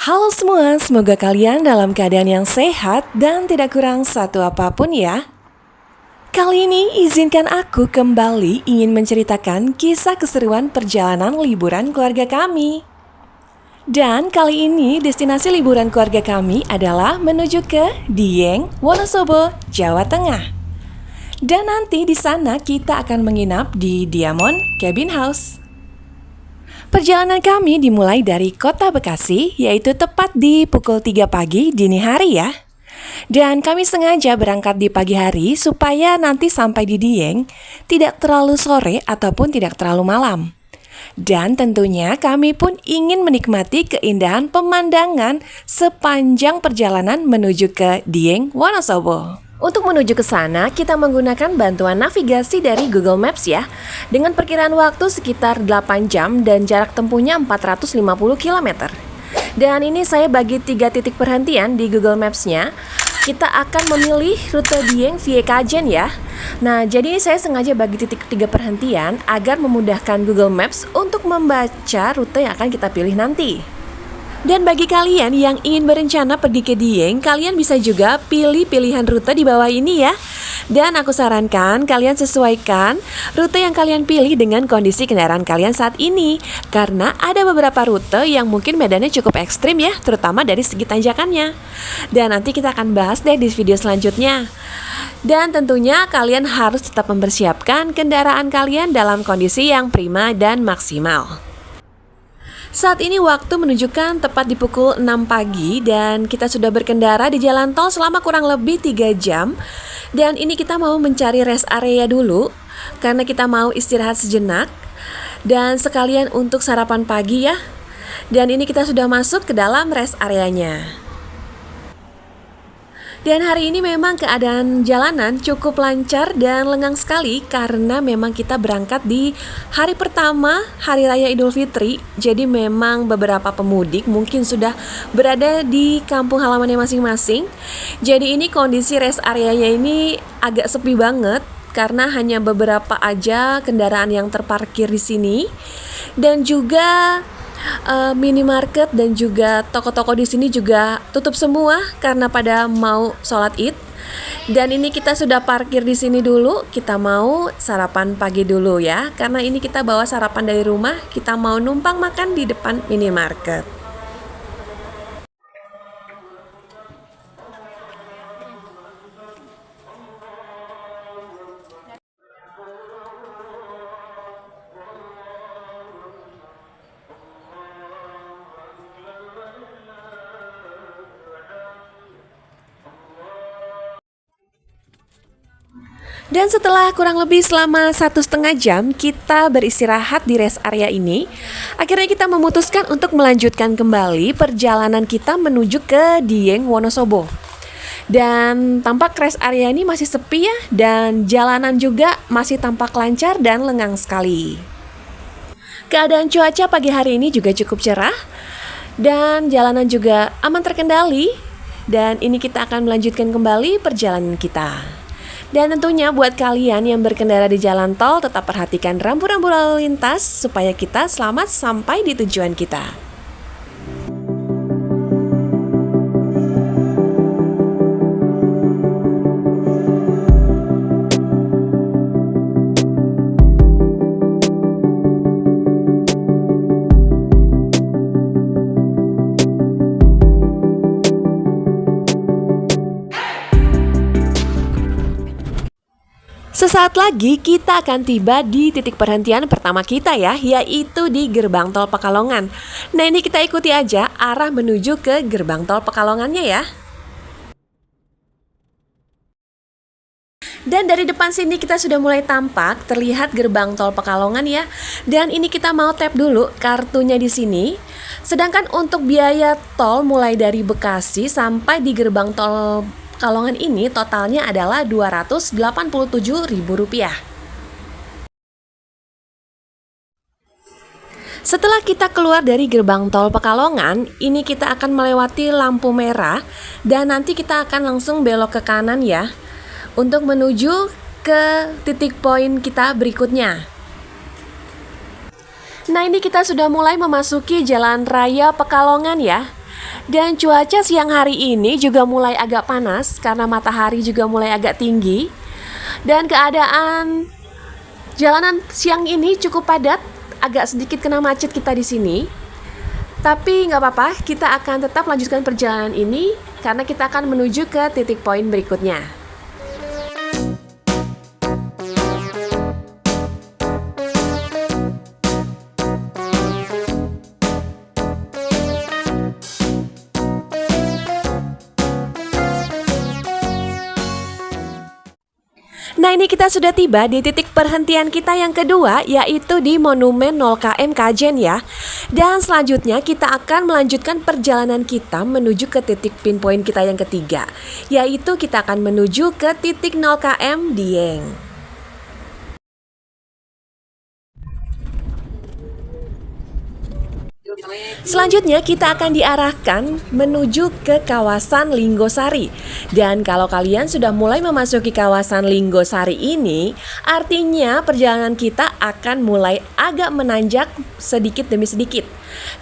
Halo semua, semoga kalian dalam keadaan yang sehat dan tidak kurang satu apapun ya. Kali ini izinkan aku kembali ingin menceritakan kisah keseruan perjalanan liburan keluarga kami. Dan kali ini destinasi liburan keluarga kami adalah menuju ke Dieng, Wonosobo, Jawa Tengah. Dan nanti di sana kita akan menginap di Diamond Cabin House. Perjalanan kami dimulai dari kota Bekasi, yaitu tepat di pukul 3 pagi dini hari ya. Dan kami sengaja berangkat di pagi hari supaya nanti sampai di Dieng tidak terlalu sore ataupun tidak terlalu malam. Dan tentunya kami pun ingin menikmati keindahan pemandangan sepanjang perjalanan menuju ke Dieng, Wonosobo. Untuk menuju ke sana, kita menggunakan bantuan navigasi dari Google Maps ya. Dengan perkiraan waktu sekitar 8 jam dan jarak tempuhnya 450 km. Dan ini saya bagi 3 titik perhentian di Google Maps-nya. Kita akan memilih rute Dieng via Kajen ya. Nah, jadi saya sengaja bagi titik 3 perhentian agar memudahkan Google Maps untuk membaca rute yang akan kita pilih nanti. Dan bagi kalian yang ingin berencana pergi ke Dieng, kalian bisa juga pilih pilihan rute di bawah ini ya. Dan aku sarankan kalian sesuaikan rute yang kalian pilih dengan kondisi kendaraan kalian saat ini. Karena ada beberapa rute yang mungkin medannya cukup ekstrim ya, terutama dari segi tanjakannya. Dan nanti kita akan bahas deh di video selanjutnya. Dan tentunya kalian harus tetap mempersiapkan kendaraan kalian dalam kondisi yang prima dan maksimal. Saat ini waktu menunjukkan tepat di pukul 6 pagi dan kita sudah berkendara di jalan tol selama kurang lebih 3 jam. Dan ini kita mau mencari rest area dulu karena kita mau istirahat sejenak dan sekalian untuk sarapan pagi ya. Dan ini kita sudah masuk ke dalam rest areanya. Dan hari ini memang keadaan jalanan cukup lancar dan lengang sekali karena memang kita berangkat di hari pertama Hari Raya Idul Fitri. Jadi memang beberapa pemudik mungkin sudah berada di kampung halamannya masing-masing. Jadi ini kondisi rest areanya ini agak sepi banget karena hanya beberapa aja kendaraan yang terparkir di sini. Dan juga minimarket dan juga toko-toko di sini juga tutup semua karena pada mau sholat Id. Dan ini kita sudah parkir di sini dulu. Kita mau sarapan pagi dulu ya. Karena ini kita bawa sarapan dari rumah. Kita mau numpang makan di depan minimarket. Dan setelah kurang lebih selama 1,5 jam kita beristirahat di rest area ini, akhirnya kita memutuskan untuk melanjutkan kembali perjalanan kita menuju ke Dieng, Wonosobo. Dan tampak rest area ini masih sepi ya, dan jalanan juga masih tampak lancar dan lengang sekali. Keadaan cuaca pagi hari ini juga cukup cerah, dan jalanan juga aman terkendali. Dan ini kita akan melanjutkan kembali perjalanan kita. Dan tentunya buat kalian yang berkendara di jalan tol tetap perhatikan rambu-rambu lalu lintas supaya kita selamat sampai di tujuan kita. Sesaat lagi kita akan tiba di titik perhentian pertama kita ya, yaitu di Gerbang Tol Pekalongan. Nah ini kita ikuti aja arah menuju ke Gerbang Tol Pekalongannya ya. Dan dari depan sini kita sudah mulai tampak terlihat Gerbang Tol Pekalongan ya. Dan ini kita mau tap dulu kartunya di sini. Sedangkan untuk biaya tol mulai dari Bekasi sampai di Gerbang Tol Pekalongan ini totalnya adalah Rp287.000. Setelah kita keluar dari gerbang tol Pekalongan, ini kita akan melewati lampu merah dan nanti kita akan langsung belok ke kanan ya untuk menuju ke titik poin kita berikutnya. Nah ini kita sudah mulai memasuki Jalan Raya Pekalongan ya. Dan cuaca siang hari ini juga mulai agak panas karena matahari juga mulai agak tinggi. Dan keadaan jalanan siang ini cukup padat, agak sedikit kena macet kita di sini. Tapi nggak apa-apa, kita akan tetap lanjutkan perjalanan ini karena kita akan menuju ke titik poin berikutnya. Nah, ini kita sudah tiba di titik perhentian kita yang kedua, yaitu di Monumen 0 km Kajen ya. Dan selanjutnya kita akan melanjutkan perjalanan kita menuju ke titik pinpoint kita yang ketiga, yaitu kita akan menuju ke titik 0 km Dieng. Selanjutnya kita akan diarahkan menuju ke kawasan Linggosari. Dan kalau kalian sudah mulai memasuki kawasan Linggosari ini, artinya perjalanan kita akan mulai agak menanjak sedikit demi sedikit.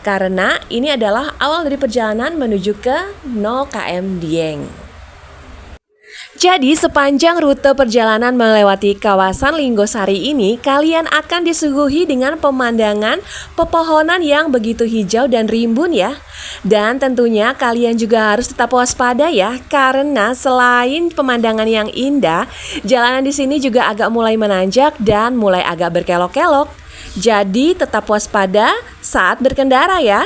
Karena ini adalah awal dari perjalanan menuju ke 0 km Dieng. Jadi sepanjang rute perjalanan melewati kawasan Linggosari ini, kalian akan disuguhi dengan pemandangan pepohonan yang begitu hijau dan rimbun ya. Dan tentunya kalian juga harus tetap waspada ya, karena selain pemandangan yang indah, jalanan di sini juga agak mulai menanjak dan mulai agak berkelok-kelok. Jadi tetap waspada saat berkendara ya.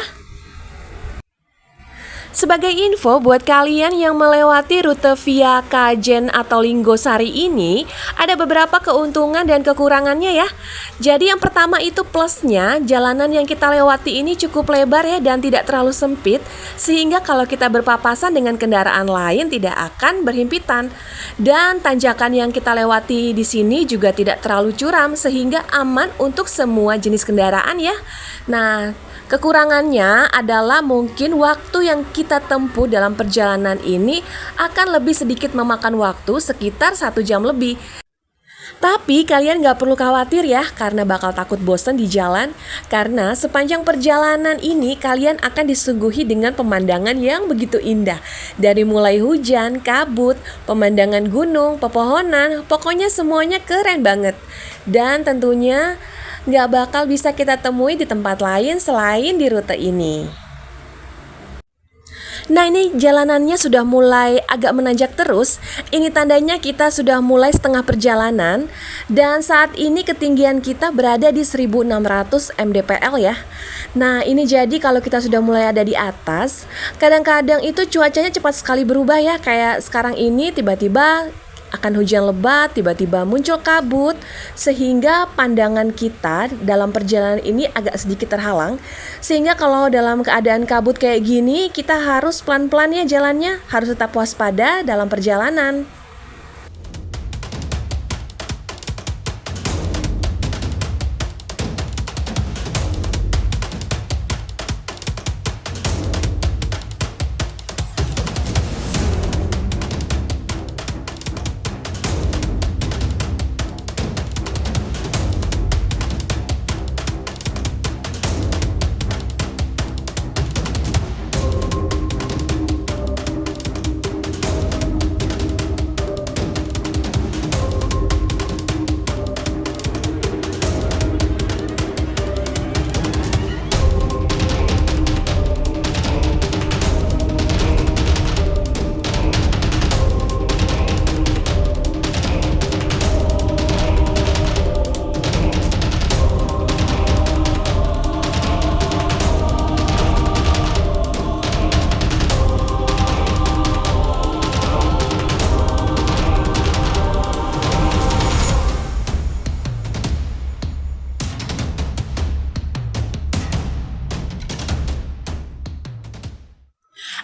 Sebagai info buat kalian yang melewati rute via Kajen atau Linggosari ini, ada beberapa keuntungan dan kekurangannya ya. Jadi yang pertama itu plusnya, jalanan yang kita lewati ini cukup lebar ya dan tidak terlalu sempit, sehingga kalau kita berpapasan dengan kendaraan lain tidak akan berhimpitan. Dan tanjakan yang kita lewati di sini juga tidak terlalu curam sehingga aman untuk semua jenis kendaraan ya. Nah, kekurangannya adalah mungkin waktu yang kita tempuh dalam perjalanan ini akan lebih sedikit memakan waktu sekitar 1 jam lebih. Tapi kalian gak perlu khawatir ya karena bakal takut bosan di jalan. Karena sepanjang perjalanan ini kalian akan disuguhi dengan pemandangan yang begitu indah. Dari mulai hujan, kabut, pemandangan gunung, pepohonan, pokoknya semuanya keren banget. Dan tentunya nggak bakal bisa kita temui di tempat lain selain di rute ini. Nah, ini jalanannya sudah mulai agak menanjak terus. Ini tandanya kita sudah mulai setengah perjalanan. Dan saat ini ketinggian kita berada di 1600 mdpl ya. Nah, ini jadi kalau kita sudah mulai ada di atas, kadang-kadang itu cuacanya cepat sekali berubah ya. Kayak sekarang ini tiba-tiba akan hujan lebat, tiba-tiba muncul kabut, sehingga pandangan kita dalam perjalanan ini agak sedikit terhalang. Sehingga kalau dalam keadaan kabut kayak gini, kita harus pelan-pelan ya jalannya, harus tetap waspada dalam perjalanan.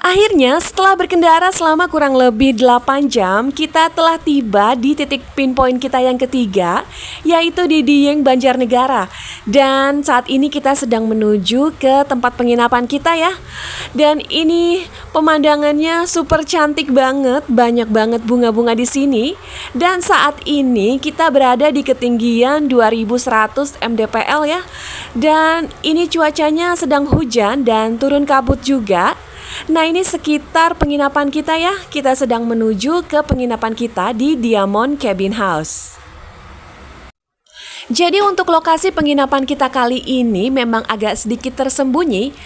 Akhirnya setelah berkendara selama kurang lebih 8 jam, kita telah tiba di titik pinpoint kita yang ketiga, yaitu di Dieng, Banjarnegara. Dan saat ini kita sedang menuju ke tempat penginapan kita ya. Dan ini pemandangannya super cantik banget, banyak banget bunga-bunga di sini. Dan saat ini kita berada di ketinggian 2100 mdpl ya. Dan ini cuacanya sedang hujan dan turun kabut juga. Nah, ini sekitar penginapan kita ya. Kita sedang menuju ke penginapan kita di Diamond Cabin House. Jadi untuk lokasi penginapan kita kali ini memang agak sedikit tersembunyi,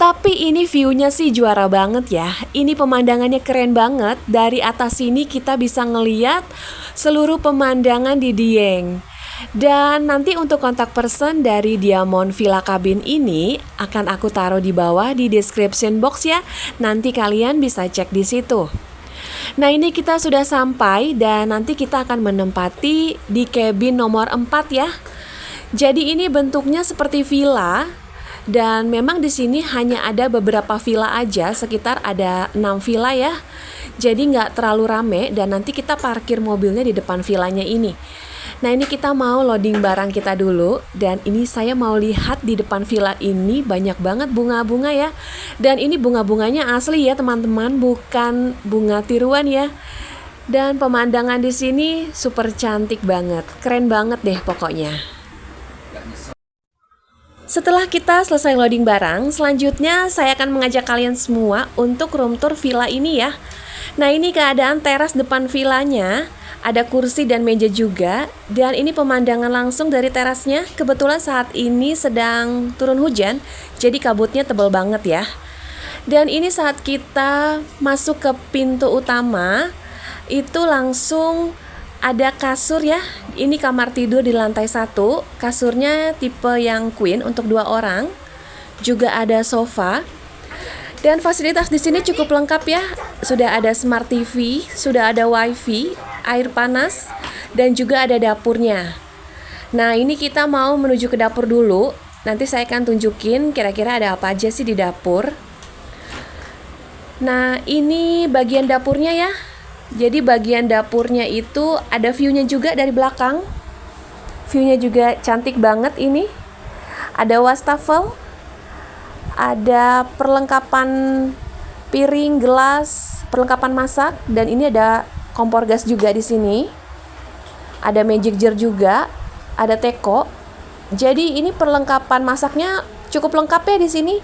tapi ini view-nya sih juara banget ya. Ini pemandangannya keren banget. Dari atas sini kita bisa ngeliat seluruh pemandangan di Dieng. Dan nanti untuk kontak person dari Diamond Villa Cabin ini akan aku taruh di bawah di description box ya. Nanti kalian bisa cek di situ. Nah, ini kita sudah sampai dan nanti kita akan menempati di cabin nomor 4 ya. Jadi ini bentuknya seperti villa dan memang di sini hanya ada beberapa villa aja, sekitar ada 6 villa ya. Jadi nggak terlalu rame dan nanti kita parkir mobilnya di depan villanya ini. Nah, ini kita mau loading barang kita dulu dan ini saya mau lihat di depan villa ini banyak banget bunga-bunga ya. Dan ini bunga-bunganya asli ya teman-teman, bukan bunga tiruan ya. Dan pemandangan di sini super cantik banget, keren banget deh pokoknya. Setelah kita selesai loading barang, selanjutnya saya akan mengajak kalian semua untuk room tour villa ini ya. Nah, ini keadaan teras depan villanya. Ada kursi dan meja juga. Dan ini pemandangan langsung dari terasnya. Kebetulan saat ini sedang turun hujan, jadi kabutnya tebal banget ya. Dan ini saat kita masuk ke pintu utama, itu langsung ada kasur ya. Ini kamar tidur di lantai 1. Kasurnya tipe yang queen untuk 2 orang. Juga ada sofa. Dan fasilitas di sini cukup lengkap ya. Sudah ada smart TV, sudah ada wifi, air panas, dan juga ada dapurnya. Nah, ini kita mau menuju ke dapur dulu. Nanti saya akan tunjukin kira-kira ada apa aja sih di dapur. Nah, ini bagian dapurnya ya. Jadi bagian dapurnya itu ada view-nya juga dari belakang. View-nya juga cantik banget ini. Ada wastafel, ada perlengkapan piring, gelas, perlengkapan masak, dan ini ada kompor gas juga di sini. Ada magic jar juga, ada teko. Jadi ini perlengkapan masaknya cukup lengkap ya di sini.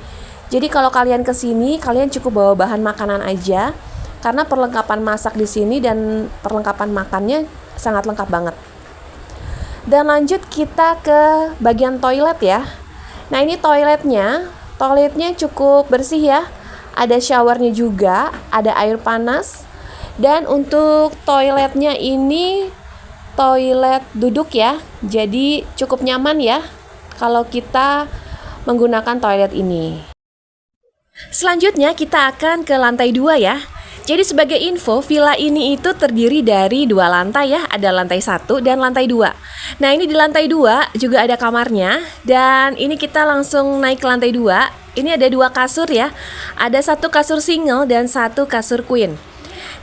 Jadi kalau kalian ke sini, kalian cukup bawa bahan makanan aja karena perlengkapan masak di sini dan perlengkapan makannya sangat lengkap banget. Dan lanjut kita ke bagian toilet ya. Nah, ini toiletnya cukup bersih ya. Ada showernya juga, ada air panas. Dan untuk toiletnya ini toilet duduk ya. Jadi cukup nyaman ya kalau kita menggunakan toilet ini. Selanjutnya kita akan ke lantai 2 ya. Jadi sebagai info, villa ini itu terdiri dari 2 lantai ya. Ada lantai 1 dan lantai 2. Nah, ini di lantai 2 juga ada kamarnya. Dan ini kita langsung naik ke lantai 2. Ini ada 2 kasur ya. Ada 1 kasur single dan 1 kasur queen.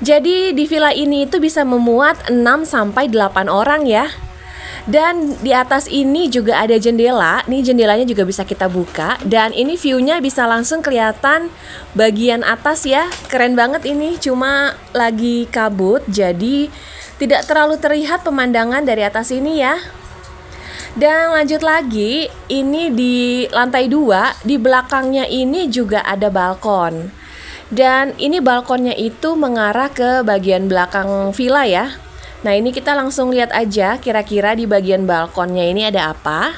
Jadi di villa ini itu bisa memuat 6-8 orang ya. Dan di atas ini juga ada jendela. Nih jendelanya juga bisa kita buka. Dan ini view-nya bisa langsung kelihatan bagian atas ya. Keren banget ini, cuma lagi kabut. Jadi tidak terlalu terlihat pemandangan dari atas ini ya. Dan lanjut lagi, ini di lantai 2, di belakangnya ini juga ada balkon. Dan ini balkonnya itu mengarah ke bagian belakang villa ya. Nah, ini kita langsung lihat aja kira-kira di bagian balkonnya ini ada apa.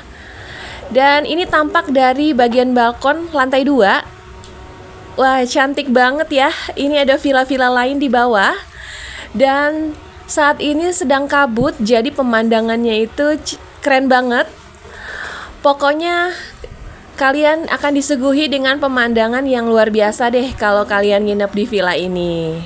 Dan ini tampak dari bagian balkon lantai 2. Wah, cantik banget ya. Ini ada villa-villa lain di bawah. Dan saat ini sedang kabut, jadi pemandangannya itu keren banget. Pokoknya kalian akan disuguhi dengan pemandangan yang luar biasa deh kalau kalian nginep di villa ini.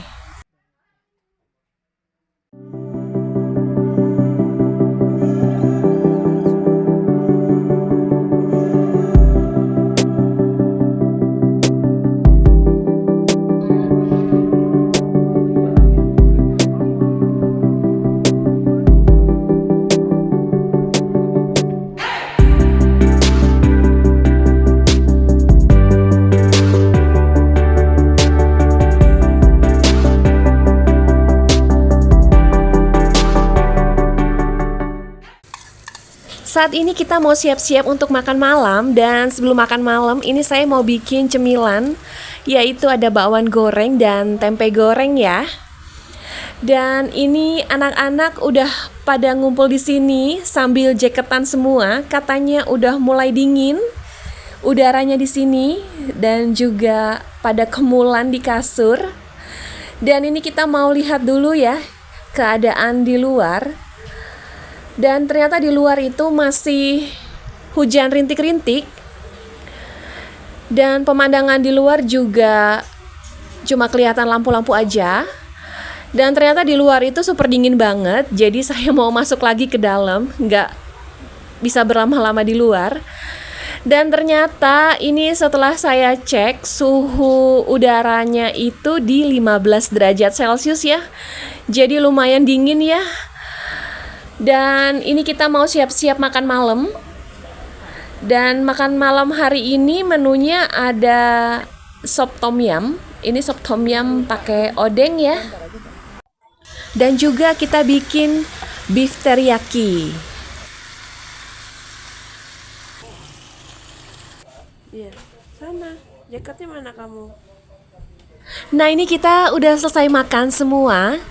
Saat ini kita mau siap-siap untuk makan malam. Dan sebelum makan malam ini saya mau bikin cemilan, yaitu ada bakwan goreng dan tempe goreng ya. Dan ini anak-anak udah pada ngumpul di sini sambil jaketan semua. Katanya udah mulai dingin udaranya di sini dan juga pada kemulan di kasur. Dan ini kita mau lihat dulu ya keadaan di luar. Dan ternyata di luar itu masih hujan rintik-rintik. Dan pemandangan di luar juga cuma kelihatan lampu-lampu aja. Dan ternyata di luar itu super dingin banget. Jadi saya mau masuk lagi ke dalam, nggak bisa berlama-lama di luar. Dan ternyata ini setelah saya cek suhu udaranya itu di 15 derajat Celcius ya. Jadi lumayan dingin ya. Dan ini kita mau siap-siap makan malam. Dan makan malam hari ini menunya ada sop tom yum. Ini sop tom yum pakai odeng ya. Dan juga kita bikin beef teriyaki. Iya, sana. Jaketnya mana kamu? Nah, ini kita udah selesai makan semua.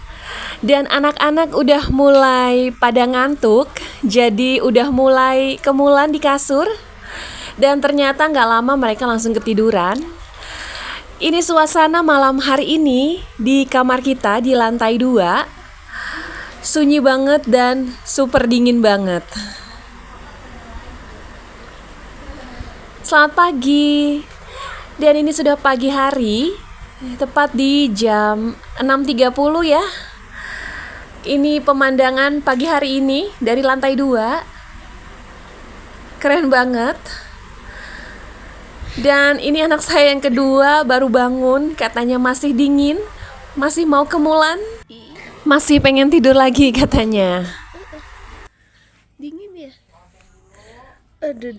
Dan anak-anak udah mulai pada ngantuk, jadi udah mulai kemulan di kasur. Dan ternyata gak lama mereka langsung ketiduran. Ini suasana malam hari ini di kamar kita di lantai 2. Sunyi banget dan super dingin banget. Selamat pagi. Dan ini sudah pagi hari, tepat di jam 6.30 ya. Ini pemandangan pagi hari ini dari lantai 2. Keren banget. Dan ini anak saya yang kedua baru bangun, katanya masih dingin, masih mau kemulan, masih pengen tidur lagi katanya. Dingin ya? Aduh.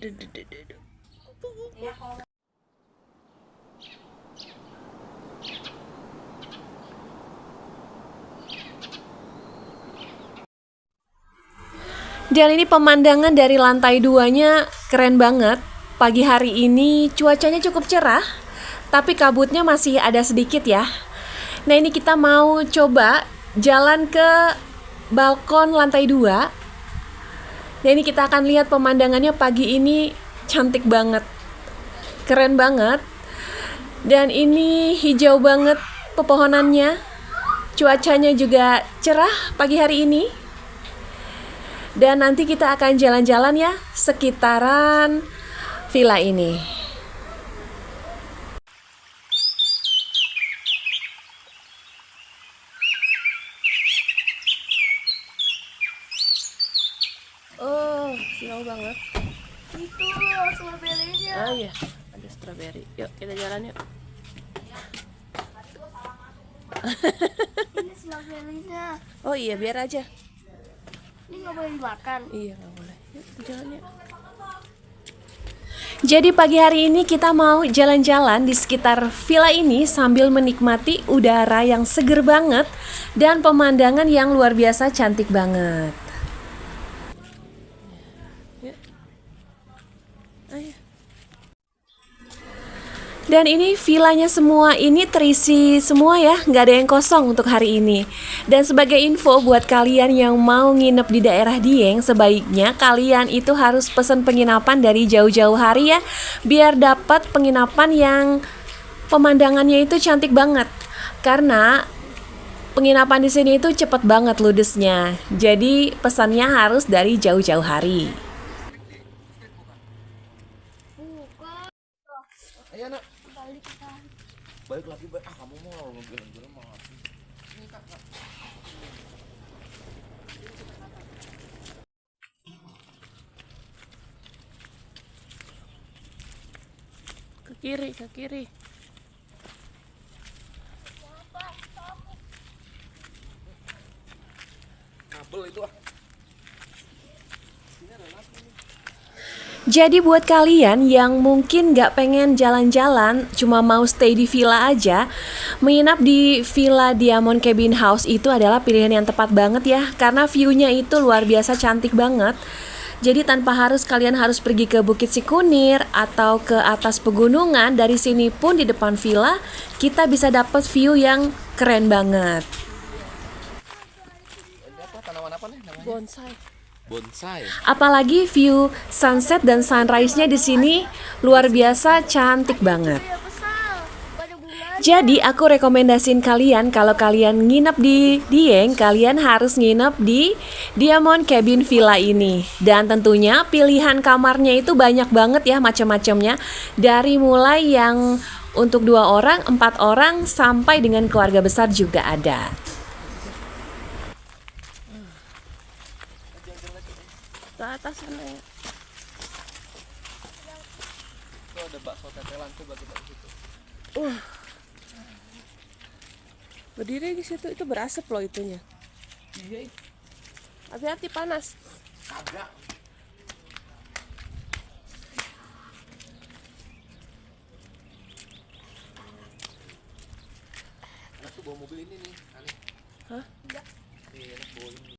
Dan ini pemandangan dari lantai 2-nya keren banget. Pagi hari ini cuacanya cukup cerah, tapi kabutnya masih ada sedikit ya. Nah, ini kita mau coba jalan ke balkon lantai 2. Dan ini kita akan lihat pemandangannya pagi ini cantik banget. Keren banget. Dan ini hijau banget pepohonannya. Cuacanya juga cerah pagi hari ini. Dan nanti kita akan jalan-jalan ya sekitaran villa ini. Oh, silau banget. Itu stroberinya. Oh iya, ada strawberry. Yuk kita jalan yuk. Ini stroberinya. Oh iya, biar aja. Ini nggak boleh dimakan. Iya, nggak boleh. Yuk jalan yuk. Jadi pagi hari ini kita mau jalan-jalan di sekitar villa ini sambil menikmati udara yang seger banget dan pemandangan yang luar biasa cantik banget. Dan ini villanya semua ini terisi semua ya, nggak ada yang kosong untuk hari ini. Dan sebagai info buat kalian yang mau nginep di daerah Dieng, sebaiknya kalian itu harus pesan penginapan dari jauh-jauh hari ya, biar dapat penginapan yang pemandangannya itu cantik banget. Karena penginapan di sini itu cepet banget ludesnya. Jadi pesannya harus dari jauh-jauh hari. Ayo nak, Balik kita. balik lagi. Kamu mau mobil-mobil mau apa? Ini kak. Ke kiri. Kabel itu ah. Jadi buat kalian yang mungkin gak pengen jalan-jalan, cuma mau stay di villa aja, menginap di Villa Diamond Cabin House itu adalah pilihan yang tepat banget ya. Karena view-nya itu luar biasa cantik banget. Jadi tanpa kalian harus pergi ke Bukit Sikunir atau ke atas pegunungan, dari sini pun di depan villa kita bisa dapat view yang keren banget. Ini apa tanaman apa nih namanya? Bonsai. Bonsai. Apalagi view sunset dan sunrise-nya di sini luar biasa cantik banget. Iya besar. Banyak bunga. Jadi aku rekomendasiin kalian kalau kalian nginep di Dieng, kalian harus nginep di Diamond Cabin Villa ini. Dan tentunya pilihan kamarnya itu banyak banget ya macam-macamnya. Dari mulai yang untuk 2 orang, 4 orang, sampai dengan keluarga besar juga ada. Ke atas sana ya. Itu ada bakso tetelan, coba kita ke situ. Berdiri di situ itu berasap loh itunya. Iya. Hati-hati panas. Kagak. Anak tuh bawa mobil ini nih, aneh. Hah? Iya, anak bawa ini.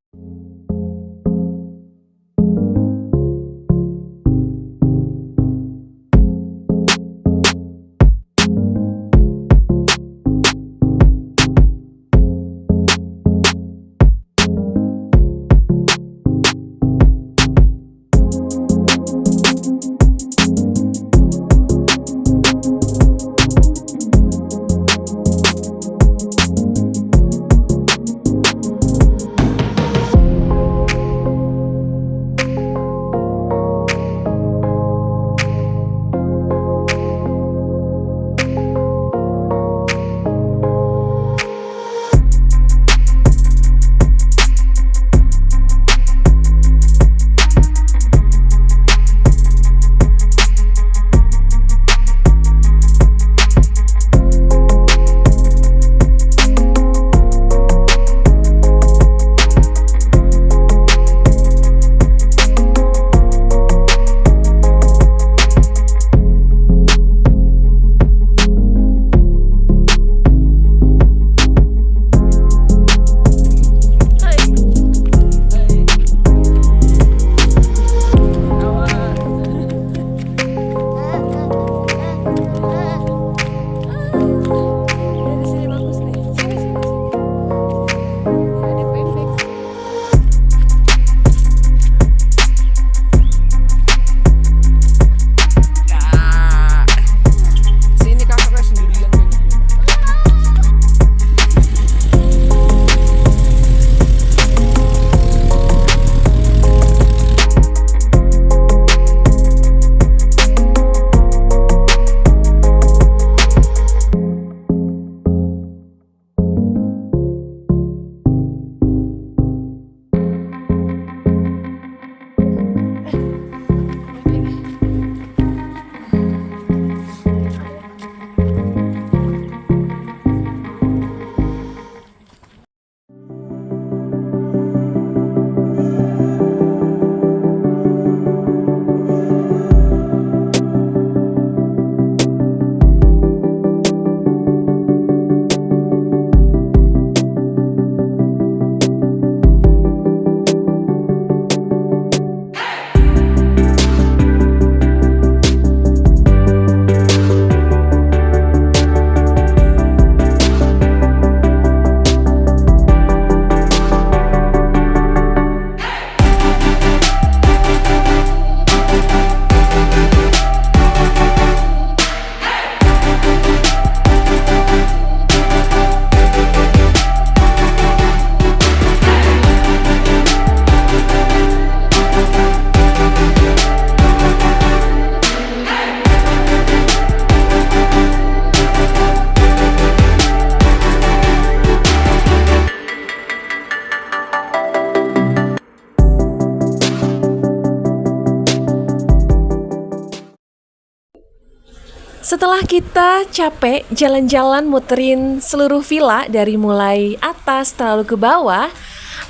Setelah kita capek jalan-jalan muterin seluruh villa dari mulai atas terlalu ke bawah,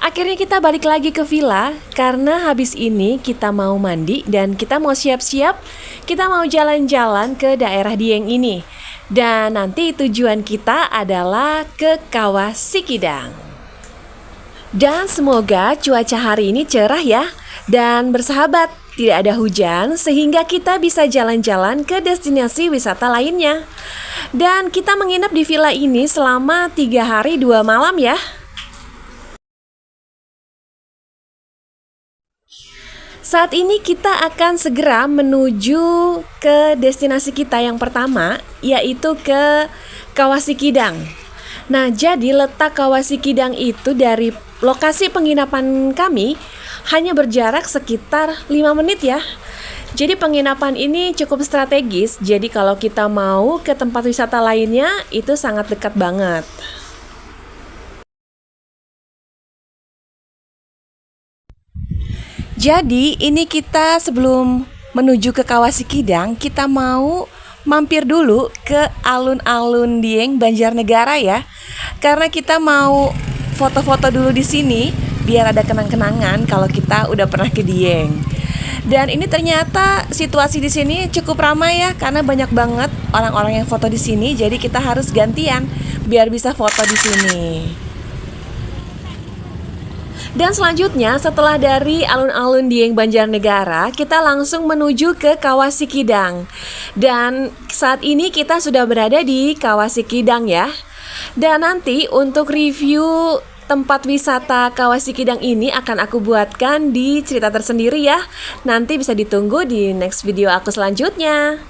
akhirnya kita balik lagi ke villa karena habis ini kita mau mandi dan kita mau siap-siap, kita mau jalan-jalan ke daerah Dieng ini. Dan nanti tujuan kita adalah ke Kawah Sikidang. Dan semoga cuaca hari ini cerah ya, Dan bersahabat, tidak ada hujan sehingga kita bisa jalan-jalan ke destinasi wisata lainnya. Dan kita menginap di villa ini selama 3 hari 2 malam ya. Saat ini kita akan segera menuju ke destinasi kita yang pertama, yaitu ke Kawasikidang. Nah, jadi letak Kawasikidang itu dari lokasi penginapan kami hanya berjarak sekitar 5 menit ya. Jadi penginapan ini cukup strategis, jadi kalau kita mau ke tempat wisata lainnya itu sangat dekat banget. Jadi ini kita sebelum menuju ke Kawasikidang, kita mau mampir dulu ke alun-alun Dieng Banjarnegara ya. Karena kita mau foto-foto dulu di sini biar ada kenang-kenangan kalau kita udah pernah ke Dieng. Dan ini ternyata situasi di sini cukup ramai ya, karena banyak banget orang-orang yang foto di sini. Jadi kita harus gantian biar bisa foto di sini. Dan selanjutnya setelah dari alun-alun Dieng Banjarnegara, kita langsung menuju ke Kawasikidang. Dan saat ini kita sudah berada di Kawasikidang ya. Dan nanti untuk review tempat wisata Kawasikidang ini akan aku buatkan di cerita tersendiri ya. Nanti bisa ditunggu di next video aku selanjutnya.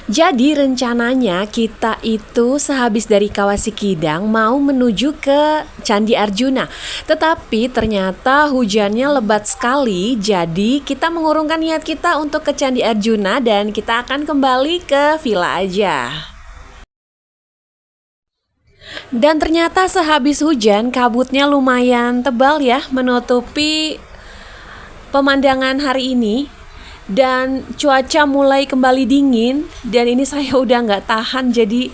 Jadi rencananya kita itu sehabis dari Kawasikidang mau menuju ke Candi Arjuna. Tetapi ternyata hujannya lebat sekali, jadi kita mengurungkan niat kita untuk ke Candi Arjuna dan kita akan kembali ke villa aja. Dan ternyata sehabis hujan kabutnya lumayan tebal ya menutupi pemandangan hari ini. Dan cuaca mulai kembali dingin. Dan ini saya udah gak tahan, jadi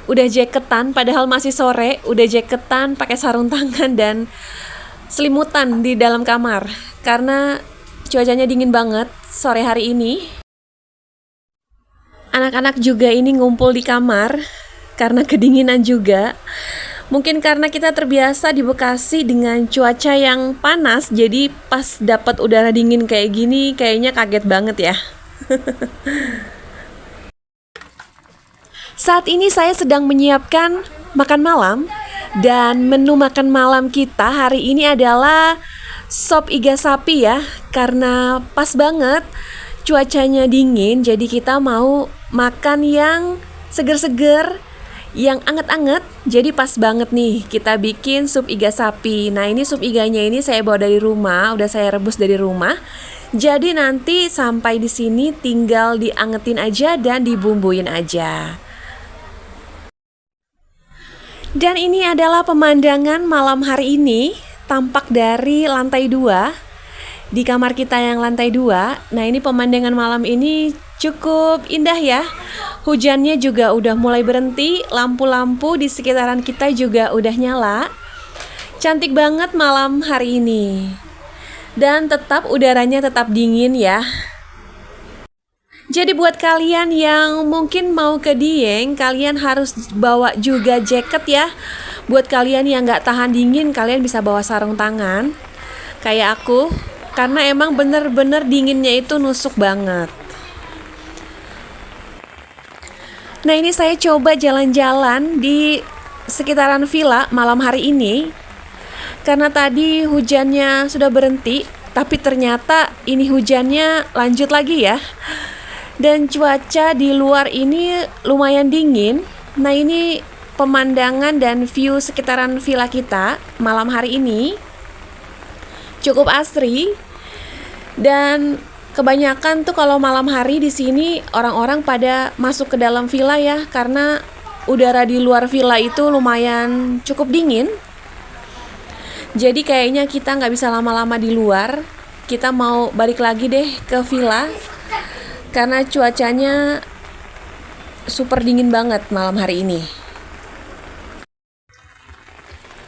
udah jaketan. Padahal masih sore, udah jaketan, pakai sarung tangan dan selimutan di dalam kamar. Karena cuacanya dingin banget sore hari ini. Anak-anak juga ini ngumpul di kamar karena kedinginan juga. Mungkin karena kita terbiasa di Bekasi dengan cuaca yang panas, jadi pas dapat udara dingin kayak gini kayaknya kaget banget ya. Saat ini saya sedang menyiapkan makan malam, dan menu makan malam kita hari ini adalah sop iga sapi ya. Karena pas banget cuacanya dingin, jadi kita mau makan yang seger-seger, yang anget-anget. Jadi pas banget nih kita bikin sup iga sapi. Nah ini sup iganya ini saya bawa dari rumah, udah saya rebus dari rumah. Jadi nanti sampai di sini tinggal diangetin aja dan dibumbuin aja. Dan ini adalah pemandangan malam hari ini, tampak dari lantai 2 di kamar kita yang lantai 2. Nah ini pemandangan malam ini cukup indah ya. Hujannya juga udah mulai berhenti, lampu-lampu di sekitaran kita juga udah nyala. Cantik banget malam hari ini. Dan tetap udaranya tetap dingin ya. Jadi buat kalian yang mungkin mau ke Dieng, kalian harus bawa juga jaket ya. Buat kalian yang gak tahan dingin, kalian bisa bawa sarung tangan kayak aku. Karena emang bener-bener dinginnya itu nusuk banget. Nah ini saya coba jalan-jalan di sekitaran villa malam hari ini. Karena tadi hujannya sudah berhenti, tapi ternyata ini hujannya lanjut lagi ya. Dan cuaca di luar ini lumayan dingin. Nah ini pemandangan dan view sekitaran villa kita malam hari ini cukup asri. Dan kebanyakan tuh kalau malam hari di sini orang-orang pada masuk ke dalam villa ya, karena udara di luar villa itu lumayan cukup dingin. Jadi kayaknya kita nggak bisa lama-lama di luar. Kita mau balik lagi deh ke villa karena cuacanya super dingin banget malam hari ini.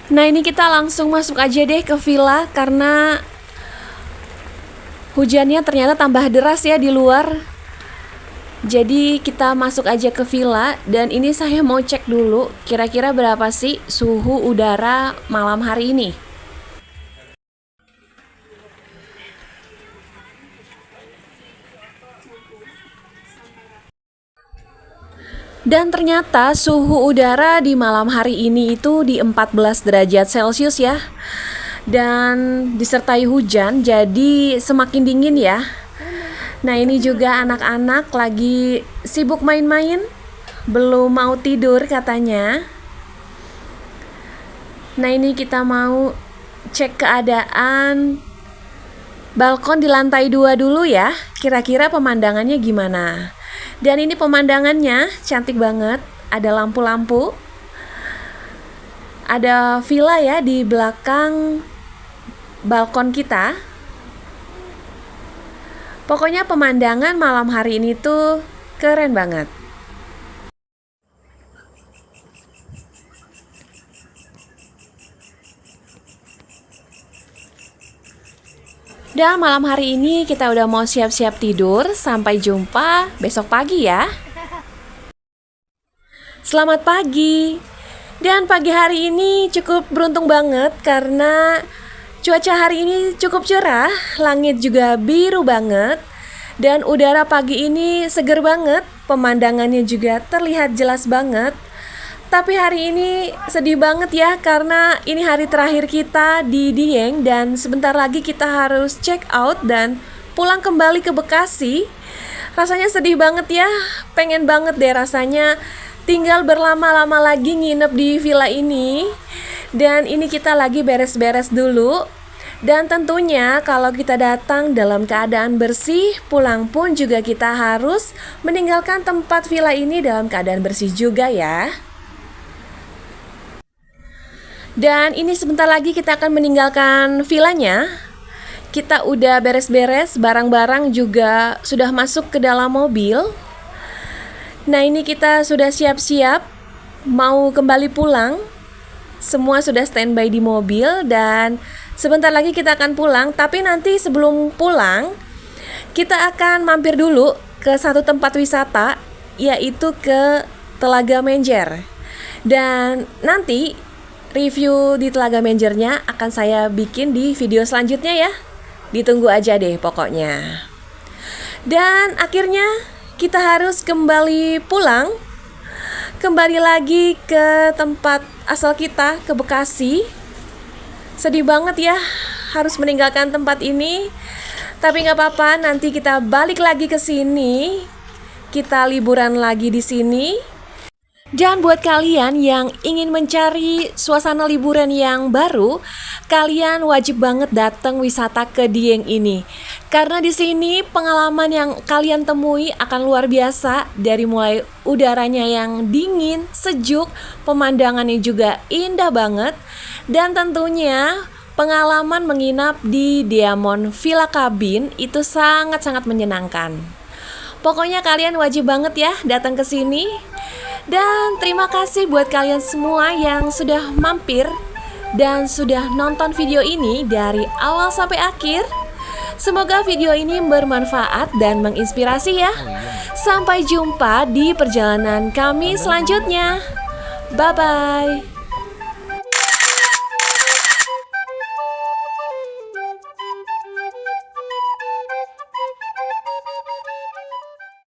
Nah, ini kita langsung masuk aja deh ke villa karena hujannya ternyata tambah deras ya di luar. Jadi kita masuk aja ke villa dan ini saya mau cek dulu kira-kira berapa sih suhu udara malam hari ini. Dan ternyata suhu udara di malam hari ini itu di 14 derajat Celcius ya. Dan disertai hujan jadi semakin dingin ya. Nah, ini juga anak-anak lagi sibuk main-main, belum mau tidur katanya. Nah, ini kita mau cek keadaan balkon di lantai 2 dulu ya. Kira-kira pemandangannya gimana? Dan ini pemandangannya cantik banget, ada lampu-lampu. Ada villa ya di belakang balkon kita. Pokoknya pemandangan malam hari ini tuh keren banget. Dan malam hari ini kita udah mau siap-siap tidur. Sampai jumpa besok pagi ya. Selamat pagi. Dan pagi hari ini cukup beruntung banget karena cuaca hari ini cukup cerah, langit juga biru banget, dan udara pagi ini seger banget, pemandangannya juga terlihat jelas banget. Tapi hari ini sedih banget ya karena ini hari terakhir kita di Dieng dan sebentar lagi kita harus check out dan pulang kembali ke Bekasi. Rasanya sedih banget ya, pengen banget deh rasanya tinggal berlama-lama lagi nginep di villa ini. Dan ini kita lagi beres-beres dulu. Dan tentunya kalau kita datang dalam keadaan bersih, pulang pun juga kita harus meninggalkan tempat villa ini dalam keadaan bersih juga ya. Dan ini sebentar lagi kita akan meninggalkan villanya. Kita udah beres-beres, barang-barang juga sudah masuk ke dalam mobil. Nah, ini kita sudah siap-siap mau kembali pulang. Semua sudah standby di mobil dan sebentar lagi kita akan pulang. Tapi nanti sebelum pulang, kita akan mampir dulu ke satu tempat wisata, yaitu ke Telaga Menjer. Dan nanti review di Telaga Menjernya akan saya bikin di video selanjutnya ya. Ditunggu aja deh pokoknya. Dan akhirnya kita harus kembali pulang. Kembali lagi ke tempat asal kita, ke Bekasi. Sedih banget ya harus meninggalkan tempat ini. Tapi gak apa-apa, nanti kita balik lagi ke sini. Kita liburan lagi di sini. Dan buat kalian yang ingin mencari suasana liburan yang baru, kalian wajib banget datang wisata ke Dieng ini. Karena di sini pengalaman yang kalian temui akan luar biasa, dari mulai udaranya yang dingin, sejuk, pemandangannya juga indah banget, dan tentunya pengalaman menginap di Diamond Villa Cabin itu sangat-sangat menyenangkan. Pokoknya kalian wajib banget ya datang ke sini. Dan terima kasih buat kalian semua yang sudah mampir dan sudah nonton video ini dari awal sampai akhir. Semoga video ini bermanfaat dan menginspirasi ya. Sampai jumpa di perjalanan kami selanjutnya. Bye-bye.